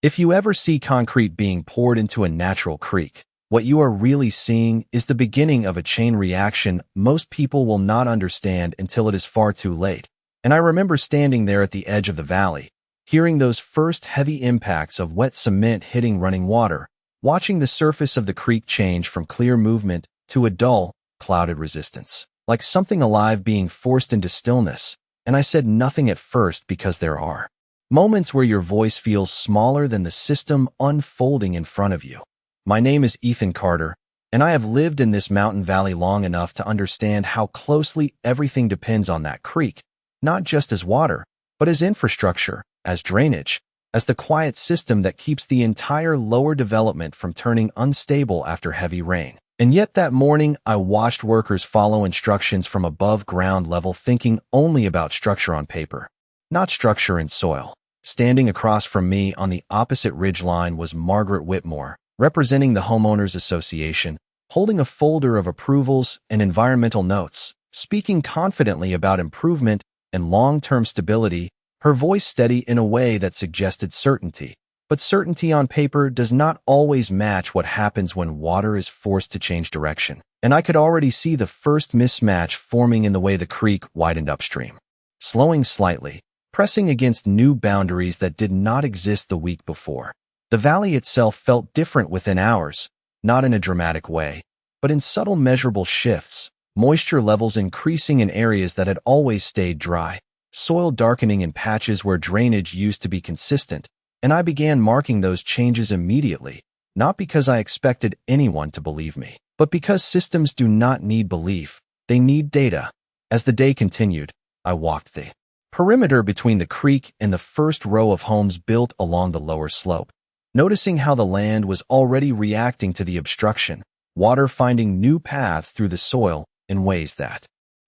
If you ever see concrete being poured into a natural creek, what you are really seeing is the beginning of a chain reaction most people will not understand until it is far too late. And I remember standing there at the edge of the valley, hearing those first heavy impacts of wet cement hitting running water, watching the surface of the creek change from clear movement to a dull, clouded resistance, like something alive being forced into stillness. And I said nothing at first because there are moments where your voice feels smaller than the system unfolding in front of you. My name is Ethan Carter, and I have lived in this mountain valley long enough to understand how closely everything depends on that creek, not just as water, but as infrastructure, as drainage, as the quiet system that keeps the entire lower development from turning unstable after heavy rain. And yet that morning, I watched workers follow instructions from above ground level, thinking only about structure on paper, not structure in soil. Standing across from me on the opposite ridgeline was Margaret Whitmore, representing the Homeowners Association, holding a folder of approvals and environmental notes, speaking confidently about improvement and long-term stability, her voice steady in a way that suggested certainty. But certainty on paper does not always match what happens when water is forced to change direction. And I could already see the first mismatch forming in the way the creek widened upstream, slowing slightly, pressing against new boundaries that did not exist the week before. The valley itself felt different within hours, not in a dramatic way, but in subtle measurable shifts, moisture levels increasing in areas that had always stayed dry, soil darkening in patches where drainage used to be consistent, and I began marking those changes immediately, not because I expected anyone to believe me, but because systems do not need belief, they need data. As the day continued, I walked the perimeter between the creek and the first row of homes built along the lower slope, noticing how the land was already reacting to the obstruction, water finding new paths through the soil in ways that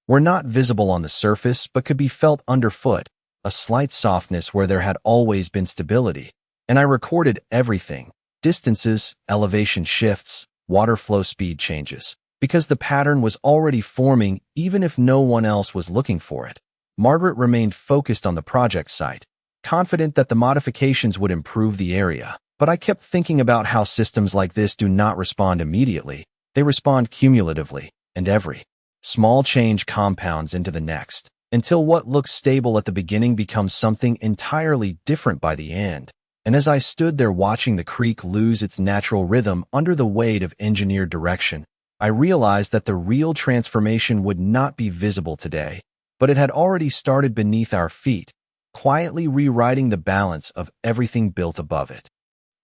were not visible on the surface but could be felt underfoot, a slight softness where there had always been stability. And I recorded everything, distances, elevation shifts, water flow speed changes, because the pattern was already forming even if no one else was looking for it. Margaret remained focused on the project site, confident that the modifications would improve the area. But I kept thinking about how systems like this do not respond immediately. They respond cumulatively, and every small change compounds into the next, until what looks stable at the beginning becomes something entirely different by the end. And as I stood there watching the creek lose its natural rhythm under the weight of engineered direction, I realized that the real transformation would not be visible today, but it had already started beneath our feet, quietly rewriting the balance of everything built above it.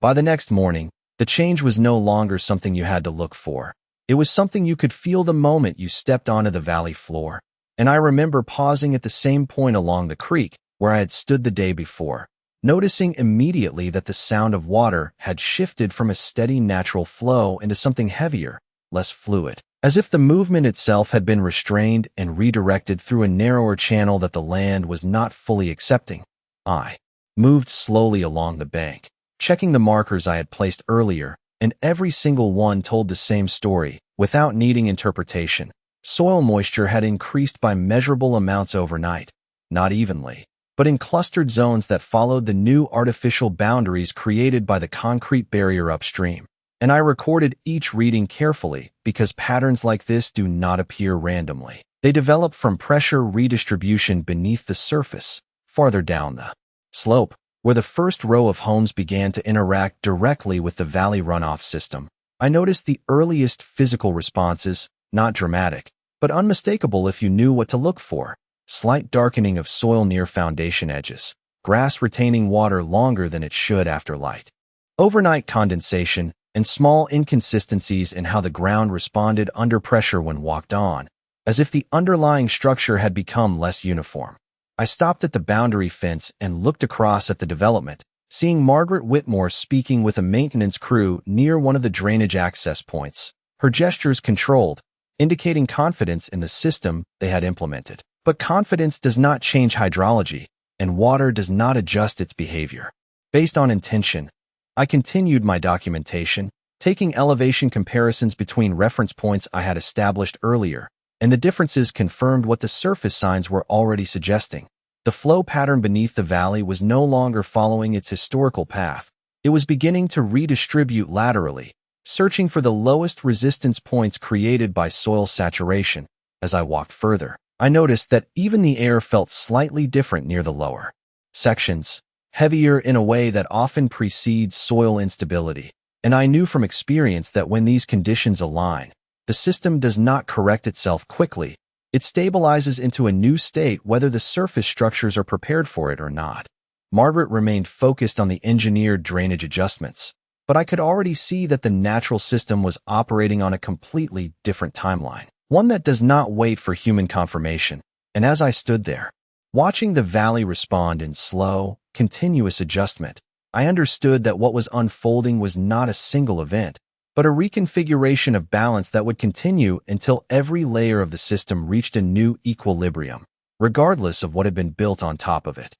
By the next morning, the change was no longer something you had to look for. It was something you could feel the moment you stepped onto the valley floor. And I remember pausing at the same point along the creek where I had stood the day before, noticing immediately that the sound of water had shifted from a steady natural flow into something heavier, less fluid, as if the movement itself had been restrained and redirected through a narrower channel that the land was not fully accepting. I moved slowly along the bank, checking the markers I had placed earlier, and every single one told the same story, without needing interpretation. Soil moisture had increased by measurable amounts overnight, not evenly, but in clustered zones that followed the new artificial boundaries created by the concrete barrier upstream. And I recorded each reading carefully because patterns like this do not appear randomly. They develop from pressure redistribution beneath the surface, farther down the slope, where the first row of homes began to interact directly with the valley runoff system. I noticed the earliest physical responses, not dramatic, but unmistakable if you knew what to look for. Slight darkening of soil near foundation edges, grass retaining water longer than it should after light, overnight condensation, and small inconsistencies in how the ground responded under pressure when walked on, as if the underlying structure had become less uniform. I stopped at the boundary fence and looked across at the development, seeing Margaret Whitmore speaking with a maintenance crew near one of the drainage access points, her gestures controlled, indicating confidence in the system they had implemented. But confidence does not change hydrology, and water does not adjust its behavior. Based on intention, I continued my documentation, taking elevation comparisons between reference points I had established earlier, and the differences confirmed what the surface signs were already suggesting. The flow pattern beneath the valley was no longer following its historical path, It was beginning to redistribute laterally, searching for the lowest resistance points created by soil saturation. As I walked further, I noticed that even the air felt slightly different near the lower sections, heavier in a way that often precedes soil instability. And I knew from experience that when these conditions align, the system does not correct itself quickly. It stabilizes into a new state whether the surface structures are prepared for it or not. Margaret remained focused on the engineered drainage adjustments, but I could already see that the natural system was operating on a completely different timeline, one that does not wait for human confirmation. And as I stood there, watching the valley respond in slow, continuous adjustment, I understood that what was unfolding was not a single event, but a reconfiguration of balance that would continue until every layer of the system reached a new equilibrium, regardless of what had been built on top of it.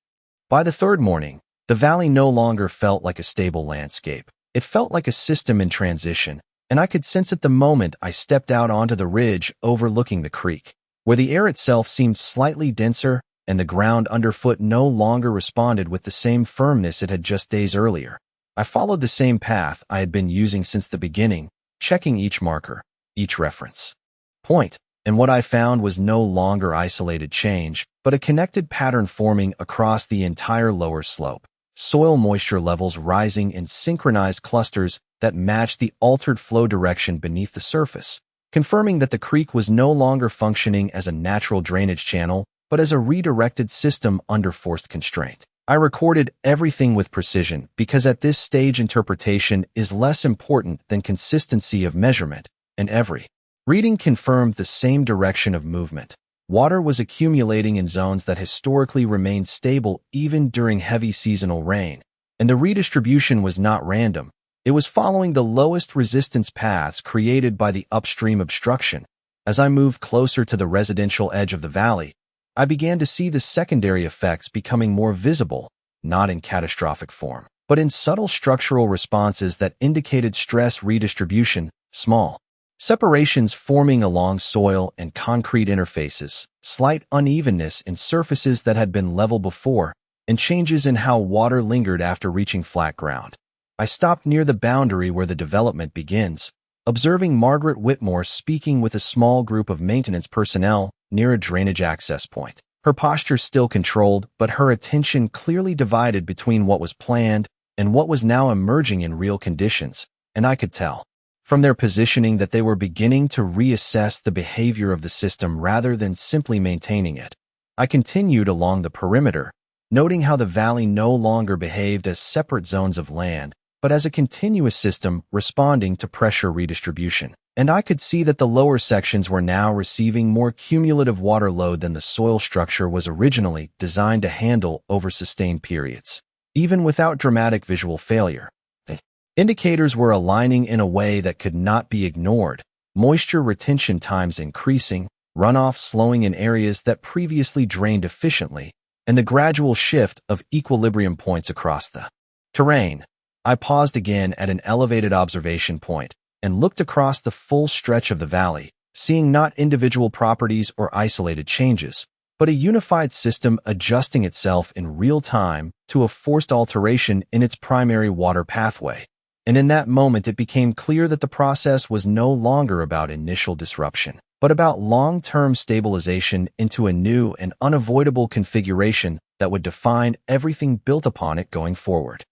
By the third morning, the valley no longer felt like a stable landscape. It felt like a system in transition, and I could sense it the moment I stepped out onto the ridge overlooking the creek, where the air itself seemed slightly denser and the ground underfoot no longer responded with the same firmness it had just days earlier. I followed the same path I had been using since the beginning, checking each marker, each reference point, and what I found was no longer isolated change, but a connected pattern forming across the entire lower slope. Soil moisture levels rising in synchronized clusters that matched the altered flow direction beneath the surface, confirming that the creek was no longer functioning as a natural drainage channel, but as a redirected system under forced constraint. I recorded everything with precision because at this stage interpretation is less important than consistency of measurement, and every reading confirmed the same direction of movement. Water was accumulating in zones that historically remained stable even during heavy seasonal rain, and the redistribution was not random. It was following the lowest resistance paths created by the upstream obstruction. As I moved closer to the residential edge of the valley, I began to see the secondary effects becoming more visible, not in catastrophic form, but in subtle structural responses that indicated stress redistribution. Small separations forming along soil and concrete interfaces, slight unevenness in surfaces that had been level before, and changes in how water lingered after reaching flat ground. I stopped near the boundary where the development begins, observing Margaret Whitmore speaking with a small group of maintenance personnel near a drainage access point. Her posture still controlled, but her attention clearly divided between what was planned and what was now emerging in real conditions, and I could tell from their positioning that they were beginning to reassess the behavior of the system rather than simply maintaining it. I continued along the perimeter, noting how the valley no longer behaved as separate zones of land, but as a continuous system responding to pressure redistribution. And I could see that the lower sections were now receiving more cumulative water load than the soil structure was originally designed to handle over sustained periods. Even without dramatic visual failure, the indicators were aligning in a way that could not be ignored. Moisture retention times increasing, runoff slowing in areas that previously drained efficiently, and the gradual shift of equilibrium points across the terrain. I paused again at an elevated observation point and looked across the full stretch of the valley, seeing not individual properties or isolated changes, but a unified system adjusting itself in real time to a forced alteration in its primary water pathway. And in that moment it became clear that the process was no longer about initial disruption, but about long-term stabilization into a new and unavoidable configuration that would define everything built upon it going forward.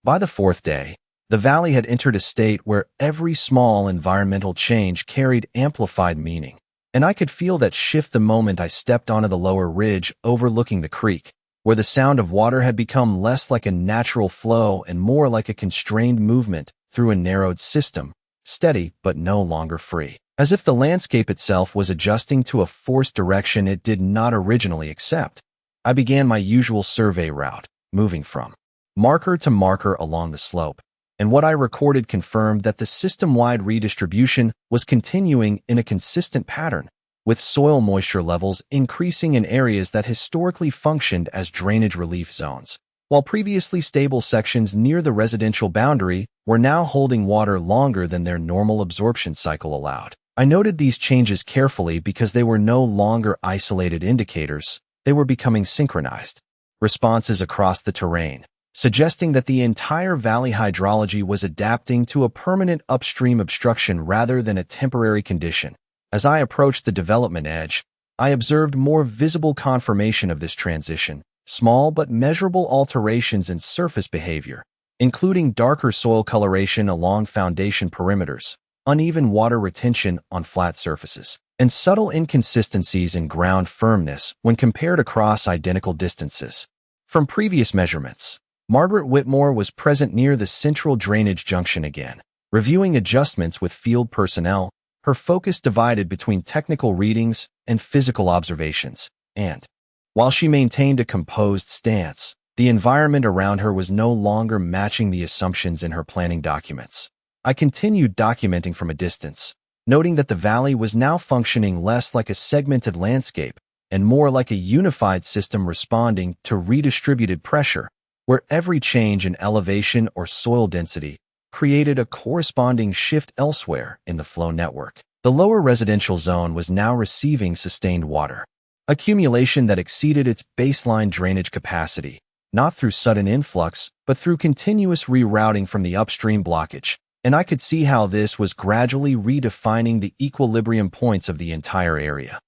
By the fourth day, the valley had entered a state where every small environmental change carried amplified meaning, and I could feel that shift the moment I stepped onto the lower ridge overlooking the creek, where the sound of water had become less like a natural flow and more like a constrained movement through a narrowed system, steady but no longer free, as if the landscape itself was adjusting to a forced direction it did not originally accept. I began my usual survey route, moving from marker to marker along the slope, and what I recorded confirmed that the system-wide redistribution was continuing in a consistent pattern, with soil moisture levels increasing in areas that historically functioned as drainage relief zones, while previously stable sections near the residential boundary were now holding water longer than their normal absorption cycle allowed. I noted these changes carefully because they were no longer isolated indicators, they were becoming synchronized responses across the terrain, suggesting that the entire valley hydrology was adapting to a permanent upstream obstruction rather than a temporary condition. As I approached the development edge, I observed more visible confirmation of this transition, small but measurable alterations in surface behavior, including darker soil coloration along foundation perimeters, uneven water retention on flat surfaces, and subtle inconsistencies in ground firmness when compared across identical distances. From previous measurements, Margaret Whitmore was present near the central drainage junction again. Reviewing adjustments with field personnel, her focus divided between technical readings and physical observations, and, while she maintained a composed stance, the environment around her was no longer matching the assumptions in her planning documents. I continued documenting from a distance, noting that the valley was now functioning less like a segmented landscape and more like a unified system responding to redistributed pressure, where every change in elevation or soil density created a corresponding shift elsewhere in the flow network. The lower residential zone was now receiving sustained water, accumulation that exceeded its baseline drainage capacity, not through sudden influx, but through continuous rerouting from the upstream blockage, and I could see how this was gradually redefining the equilibrium points of the entire area.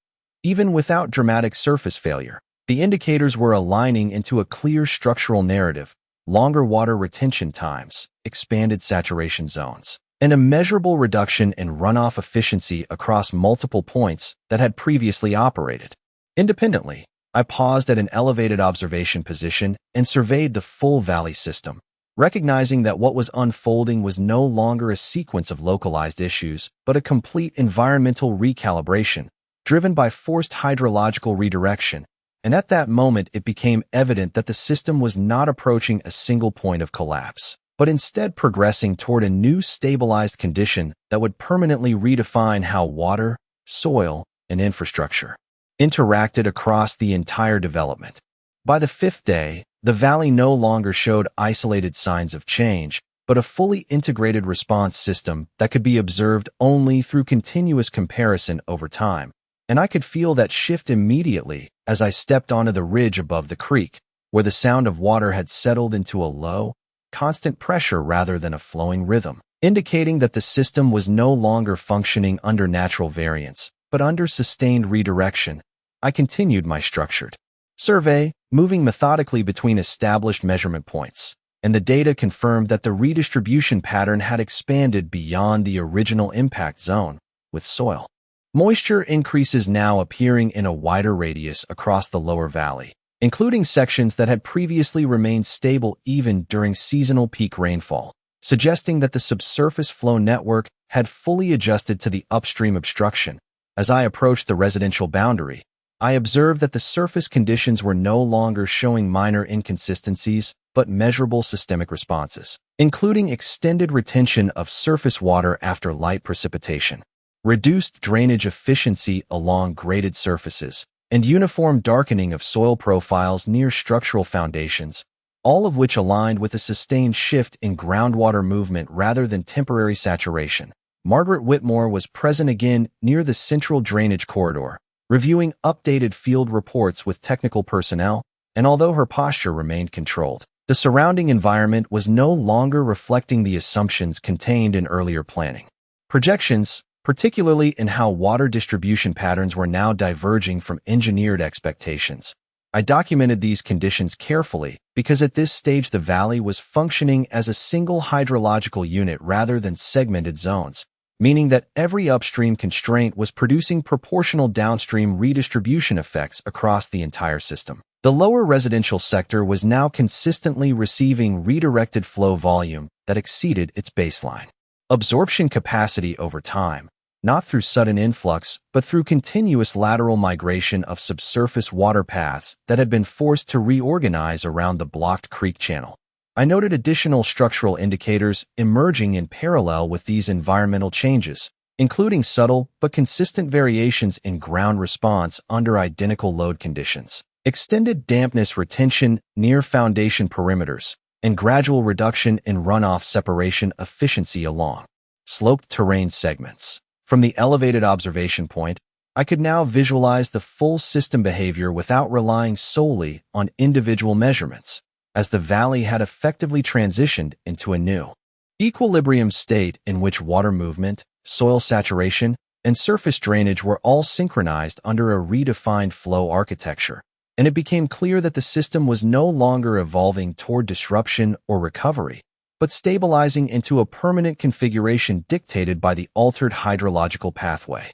Even without dramatic surface failure, the indicators were aligning into a clear structural narrative: longer water retention times, expanded saturation zones, and a measurable reduction in runoff efficiency across multiple points that had previously operated independently. I paused at an elevated observation position and surveyed the full valley system, recognizing that what was unfolding was no longer a sequence of localized issues, but a complete environmental recalibration driven by forced hydrological redirection. And at that moment, it became evident that the system was not approaching a single point of collapse, but instead progressing toward a new stabilized condition that would permanently redefine how water, soil, and infrastructure interacted across the entire development. By the fifth day, the valley no longer showed isolated signs of change, but a fully integrated response system that could be observed only through continuous comparison over time. And I could feel that shift immediately as I stepped onto the ridge above the creek, where the sound of water had settled into a low, constant pressure rather than a flowing rhythm, indicating that the system was no longer functioning under natural variance, but under sustained redirection. I continued my structured survey, moving methodically between established measurement points, and the data confirmed that the redistribution pattern had expanded beyond the original impact zone, with soil moisture increases now appearing in a wider radius across the lower valley, including sections that had previously remained stable even during seasonal peak rainfall, suggesting that the subsurface flow network had fully adjusted to the upstream obstruction. As I approached the residential boundary, I observed that the surface conditions were no longer showing minor inconsistencies, but measurable systemic responses, including extended retention of surface water after light precipitation, reduced drainage efficiency along graded surfaces, and uniform darkening of soil profiles near structural foundations, all of which aligned with a sustained shift in groundwater movement rather than temporary saturation. Margaret Whitmore was present again near the central drainage corridor, reviewing updated field reports with technical personnel, and although her posture remained controlled, the surrounding environment was no longer reflecting the assumptions contained in earlier planning projections, particularly in how water distribution patterns were now diverging from engineered expectations. I documented these conditions carefully because at this stage the valley was functioning as a single hydrological unit rather than segmented zones, meaning that every upstream constraint was producing proportional downstream redistribution effects across the entire system. The lower residential sector was now consistently receiving redirected flow volume that exceeded its baseline absorption capacity over time, not through sudden influx, but through continuous lateral migration of subsurface water paths that had been forced to reorganize around the blocked creek channel. I noted additional structural indicators emerging in parallel with these environmental changes, including subtle but consistent variations in ground response under identical load conditions, extended dampness retention near foundation perimeters, and gradual reduction in runoff separation efficiency along sloped terrain segments. From the elevated observation point, I could now visualize the full system behavior without relying solely on individual measurements. as the valley had effectively transitioned into a new equilibrium state in which water movement, soil saturation, and surface drainage were all synchronized under a redefined flow architecture, and it became clear that the system was no longer evolving toward disruption or recovery, but stabilizing into a permanent configuration dictated by the altered hydrological pathway.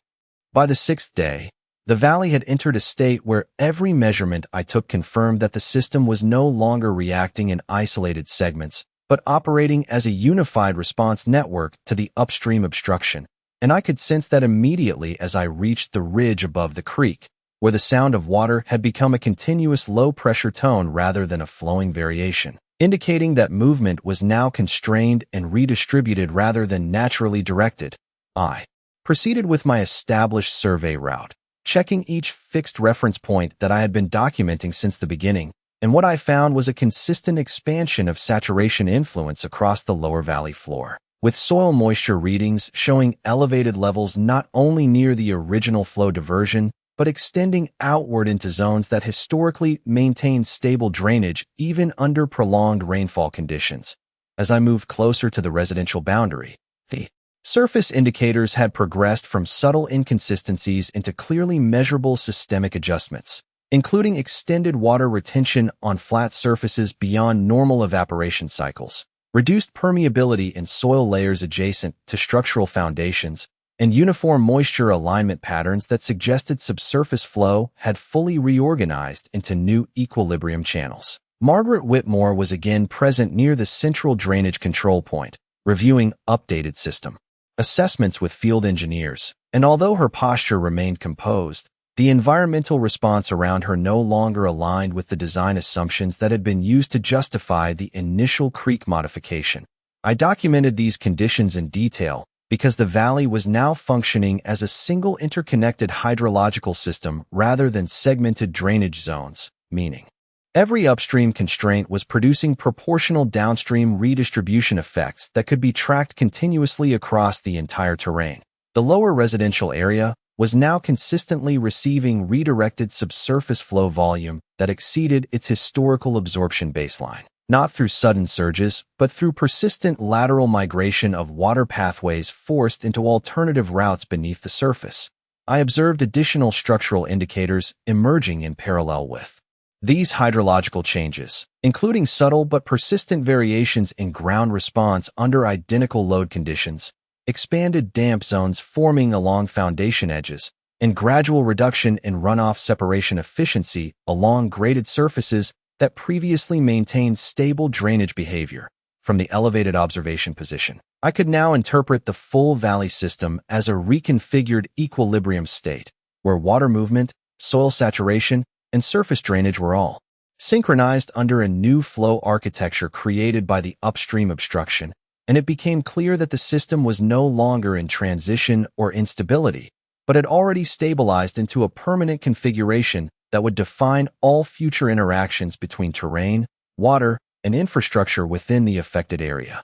By the sixth day, the valley had entered a state where every measurement I took confirmed that the system was no longer reacting in isolated segments, but operating as a unified response network to the upstream obstruction, and I could sense that immediately as I reached the ridge above the creek, where the sound of water had become a continuous low-pressure tone rather than a flowing variation, indicating that movement was now constrained and redistributed rather than naturally directed. I proceeded with my established survey route, checking each fixed reference point that I had been documenting since the beginning, and what I found was a consistent expansion of saturation influence across the lower valley floor, with soil moisture readings showing elevated levels not only near the original flow diversion, but extending outward into zones that historically maintained stable drainage even under prolonged rainfall conditions. As I moved closer to the residential boundary, the surface indicators had progressed from subtle inconsistencies into clearly measurable systemic adjustments, including extended water retention on flat surfaces beyond normal evaporation cycles, reduced permeability in soil layers adjacent to structural foundations, and uniform moisture alignment patterns that suggested subsurface flow had fully reorganized into new equilibrium channels. Margaret Whitmore was again present near the central drainage control point, reviewing updated system assessments with field engineers, and although her posture remained composed, the environmental response around her no longer aligned with the design assumptions that had been used to justify the initial creek modification. I documented these conditions in detail because the valley was now functioning as a single interconnected hydrological system rather than segmented drainage zones, meaning every upstream constraint was producing proportional downstream redistribution effects that could be tracked continuously across the entire terrain. The lower residential area was now consistently receiving redirected subsurface flow volume that exceeded its historical absorption baseline, not through sudden surges, but through persistent lateral migration of water pathways forced into alternative routes beneath the surface. I observed additional structural indicators emerging in parallel with these hydrological changes, including subtle but persistent variations in ground response under identical load conditions, expanded damp zones forming along foundation edges, and gradual reduction in runoff separation efficiency along graded surfaces that previously maintained stable drainage behavior. From the elevated observation position, I could now interpret the full valley system as a reconfigured equilibrium state, where water movement, soil saturation, and surface drainage were all synchronized under a new flow architecture created by the upstream obstruction, and it became clear that the system was no longer in transition or instability, but had already stabilized into a permanent configuration that would define all future interactions between terrain, water, and infrastructure within the affected area.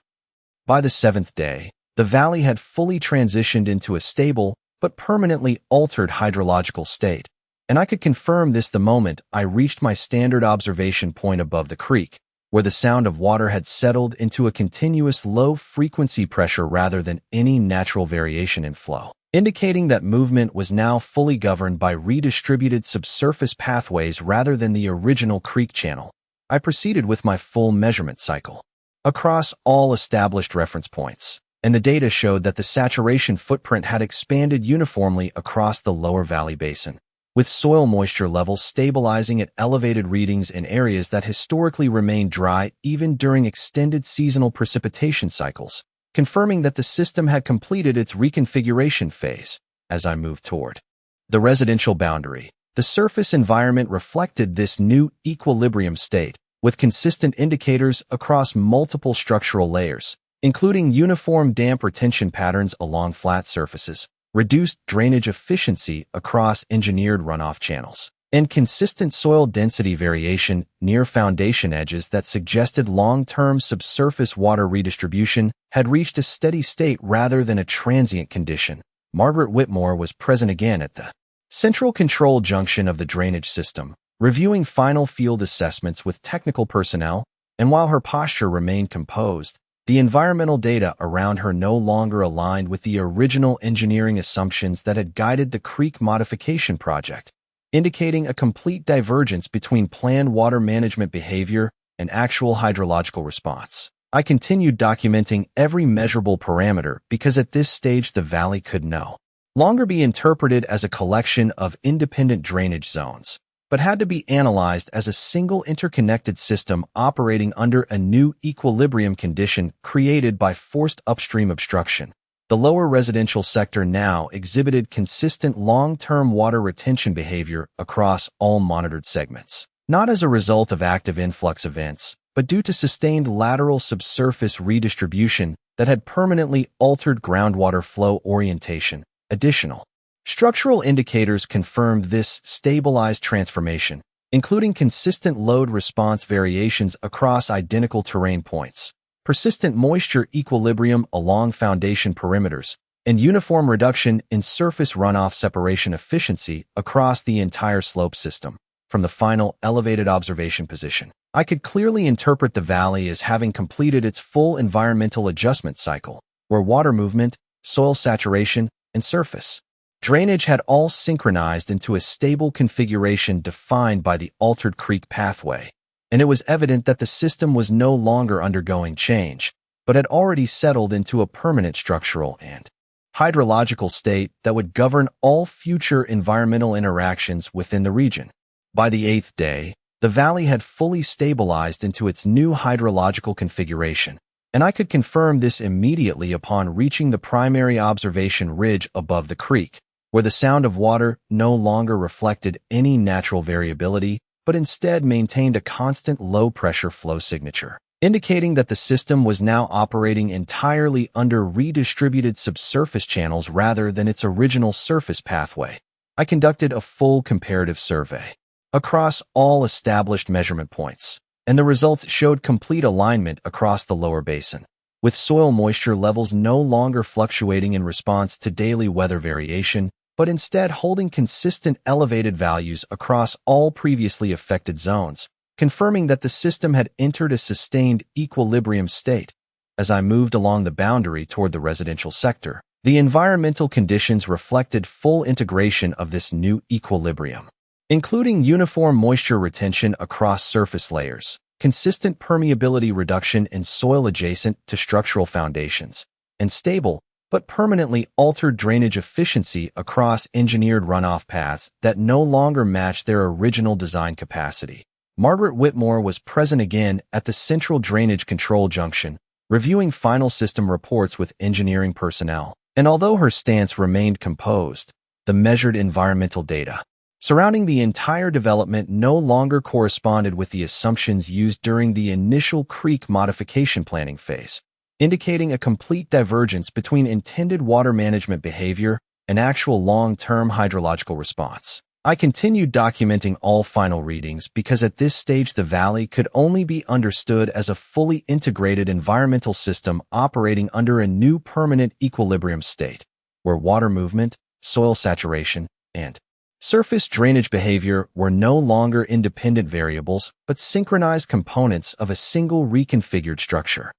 By the seventh day, the valley had fully transitioned into a stable but permanently altered hydrological state, and I could confirm this the moment I reached my standard observation point above the creek, where the sound of water had settled into a continuous low-frequency pressure rather than any natural variation in flow, indicating that movement was now fully governed by redistributed subsurface pathways rather than the original creek channel. I proceeded with my full measurement cycle across all established reference points, and the data showed that the saturation footprint had expanded uniformly across the lower valley basin, with soil moisture levels stabilizing at elevated readings in areas that historically remained dry even during extended seasonal precipitation cycles, confirming that the system had completed its reconfiguration phase. As I moved toward the residential boundary, the surface environment reflected this new equilibrium state, with consistent indicators across multiple structural layers, including uniform damp retention patterns along flat surfaces, reduced drainage efficiency across engineered runoff channels, and consistent soil density variation near foundation edges that suggested long-term subsurface water redistribution had reached a steady state rather than a transient condition. Margaret Whitmore was present again at the central control junction of the drainage system, reviewing final field assessments with technical personnel, And while her posture remained composed, the environmental data around her no longer aligned with the original engineering assumptions that had guided the creek modification project, indicating a complete divergence between planned water management behavior and actual hydrological response. I continued documenting every measurable parameter because at this stage the valley could no longer be interpreted as a collection of independent drainage zones, but had to be analyzed as a single interconnected system operating under a new equilibrium condition created by forced upstream obstruction. The lower residential sector now exhibited consistent long-term water retention behavior across all monitored segments, not as a result of active influx events, but due to sustained lateral subsurface redistribution that had permanently altered groundwater flow orientation. Additional structural indicators confirmed this stabilized transformation, including consistent load response variations across identical terrain points, persistent moisture equilibrium along foundation perimeters, and uniform reduction in surface runoff separation efficiency across the entire slope system. From the final elevated observation position, I could clearly interpret the valley as having completed its full environmental adjustment cycle, where water movement, soil saturation, and surface drainage had all synchronized into a stable configuration defined by the altered creek pathway, and it was evident that the system was no longer undergoing change, but had already settled into a permanent structural and hydrological state that would govern all future environmental interactions within the region. By the 8th day, the valley had fully stabilized into its new hydrological configuration, and I could confirm this immediately upon reaching the primary observation ridge above the creek, where the sound of water no longer reflected any natural variability, but instead maintained a constant low-pressure flow signature, indicating that the system was now operating entirely under redistributed subsurface channels rather than its original surface pathway. I conducted a full comparative survey across all established measurement points, and the results showed complete alignment across the lower basin, with soil moisture levels no longer fluctuating in response to daily weather variation, but instead holding consistent elevated values across all previously affected zones, confirming that the system had entered a sustained equilibrium state. As I moved along the boundary toward the residential sector, the environmental conditions reflected full integration of this new equilibrium, including uniform moisture retention across surface layers, consistent permeability reduction in soil adjacent to structural foundations, and stable but permanently altered drainage efficiency across engineered runoff paths that no longer matched their original design capacity. Margaret Whitmore was present again at the central drainage control junction, reviewing final system reports with engineering personnel, and although her stance remained composed, the measured environmental data surrounding the entire development no longer corresponded with the assumptions used during the initial creek modification planning phase, indicating a complete divergence between intended water management behavior and actual long-term hydrological response. I continued documenting all final readings because at this stage the valley could only be understood as a fully integrated environmental system operating under a new permanent equilibrium state, where water movement, soil saturation, and surface drainage behavior were no longer independent variables but synchronized components of a single reconfigured structure.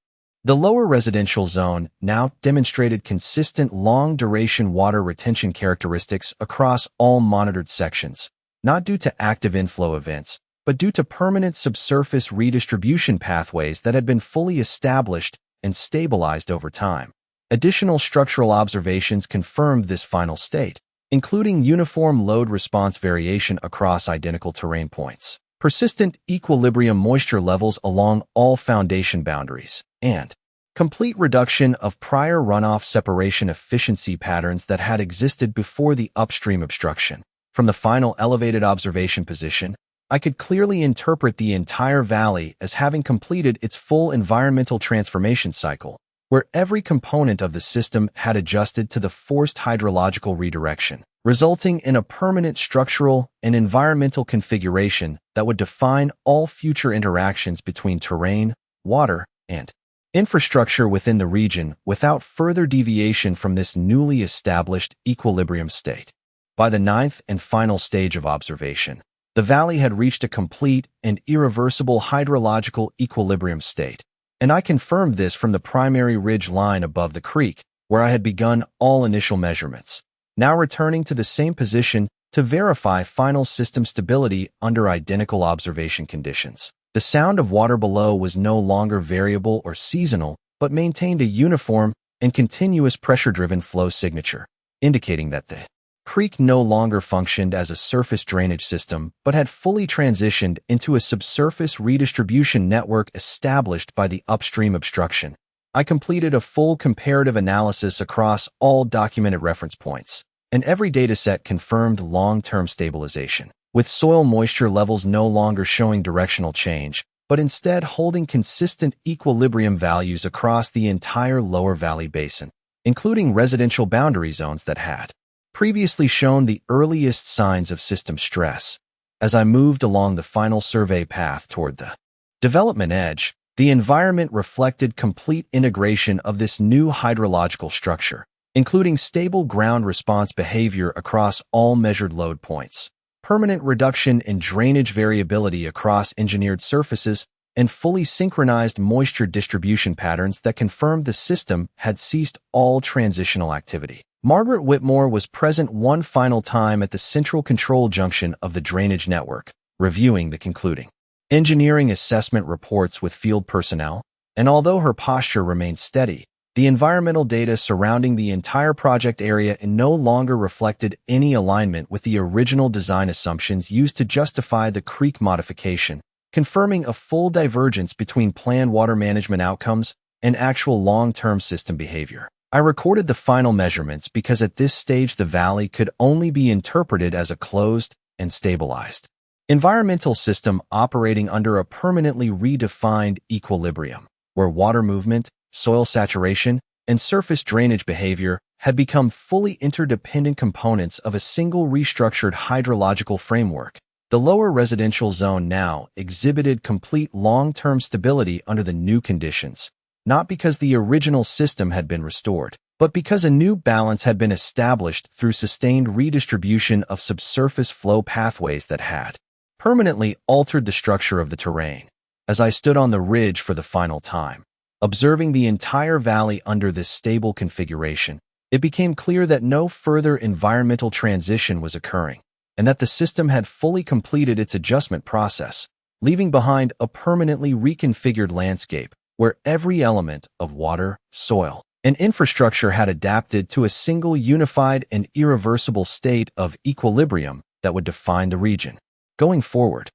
The lower residential zone now demonstrated consistent long-duration water retention characteristics across all monitored sections, not due to active inflow events, but due to permanent subsurface redistribution pathways that had been fully established and stabilized over time. Additional structural observations confirmed this final state, including uniform load response variation across identical terrain points, persistent equilibrium moisture levels along all foundation boundaries, and complete reduction of prior runoff separation efficiency patterns that had existed before the upstream obstruction. From the final elevated observation position, I could clearly interpret the entire valley as having completed its full environmental transformation cycle, where every component of the system had adjusted to the forced hydrological redirection, resulting in a permanent structural and environmental configuration that would define all future interactions between terrain, water, and infrastructure within the region without further deviation from this newly established equilibrium state. By the 9th and final stage of observation, The valley had reached a complete and irreversible hydrological equilibrium state, and I confirmed this from the primary ridge line above the creek, where I had begun all initial measurements. Now returning to the same position to verify final system stability under identical observation conditions. The sound of water below was no longer variable or seasonal, but maintained a uniform and continuous pressure-driven flow signature, indicating that the creek no longer functioned as a surface drainage system, but had fully transitioned into a subsurface redistribution network established by the upstream obstruction. I completed a full comparative analysis across all documented reference points, and every dataset confirmed long-term stabilization, with soil moisture levels no longer showing directional change, but instead holding consistent equilibrium values across the entire lower valley basin, including residential boundary zones that had previously shown the earliest signs of system stress. As I moved along the final survey path toward the development edge, the environment reflected complete integration of this new hydrological structure, including stable ground response behavior across all measured load points, permanent reduction in drainage variability across engineered surfaces, and fully synchronized moisture distribution patterns that confirmed the system had ceased all transitional activity. Margaret Whitmore was present one final time at the central control junction of the drainage network, reviewing the concluding engineering assessment reports with field personnel, and although her posture remained steady, the environmental data surrounding the entire project area no longer reflected any alignment with the original design assumptions used to justify the creek modification, confirming a full divergence between planned water management outcomes and actual long-term system behavior. I recorded the final measurements because at this stage the valley could only be interpreted as a closed and stabilized environmental system operating under a permanently redefined equilibrium, where water movement, soil saturation, and surface drainage behavior had become fully interdependent components of a single restructured hydrological framework. The lower residential zone now exhibited complete long-term stability under the new conditions, not because the original system had been restored, but because a new balance had been established through sustained redistribution of subsurface flow pathways that had permanently altered the structure of the terrain. As I stood on the ridge for the final time, observing the entire valley under this stable configuration, it became clear that no further environmental transition was occurring, and that the system had fully completed its adjustment process, leaving behind a permanently reconfigured landscape where every element of water, soil, and infrastructure had adapted to a single unified and irreversible state of equilibrium that would define the region. Going forward,